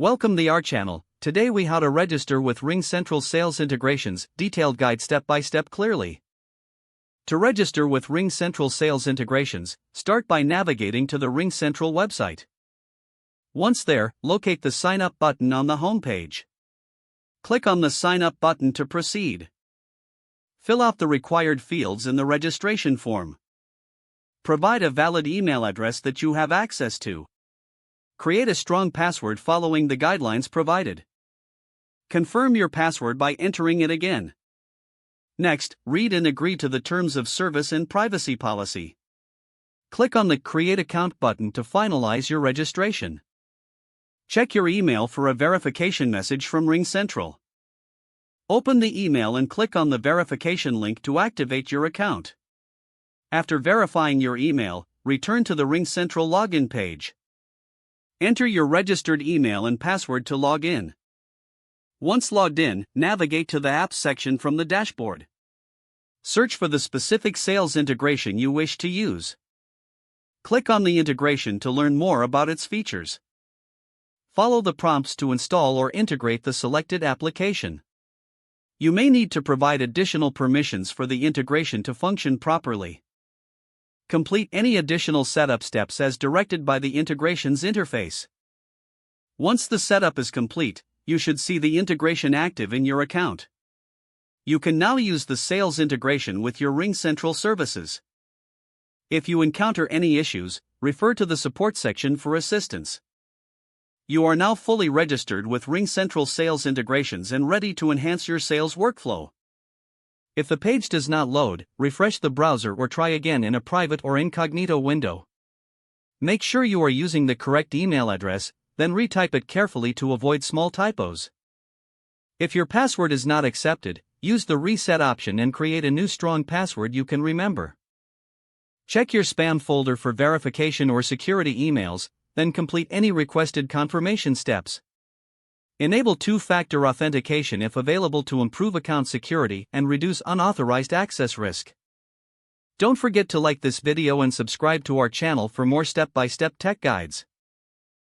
Welcome the our channel. Today we how to register with RingCentral sales integrations, detailed guide step by step clearly. To register with RingCentral sales integrations, start by navigating to the RingCentral website. Once there, locate the sign up button on the home page. Click on the sign up button to proceed. Fill out the required fields in the registration form. Provide a valid email address that you have access to. Create a strong password following the guidelines provided. Confirm your password by entering it again. Next, read and agree to the terms of service and privacy policy. Click on the Create Account button to finalize your registration. Check your email for a verification message from RingCentral. Open the email and click on the verification link to activate your account. After verifying your email, return to the RingCentral login page. Enter your registered email and password to log in. Once logged in, navigate to the Apps section from the dashboard. Search for the specific sales integration you wish to use. Click on the integration to learn more about its features. Follow the prompts to install or integrate the selected application. You may need to provide additional permissions for the integration to function properly. Complete any additional setup steps as directed by the integration's interface. Once the setup is complete, you should see the integration active in your account. You can now use the sales integration with your RingCentral services. If you encounter any issues, refer to the support section for assistance. You are now fully registered with RingCentral sales integrations and ready to enhance your sales workflow. If the page does not load, refresh the browser or try again in a private or incognito window. Make sure you are using the correct email address, then retype it carefully to avoid small typos. If your password is not accepted, use the reset option and create a new strong password you can remember. Check your spam folder for verification or security emails, then complete any requested confirmation steps. Enable two-factor authentication if available to improve account security and reduce unauthorized access risk. Don't forget to like this video and subscribe to our channel for more step-by-step tech guides.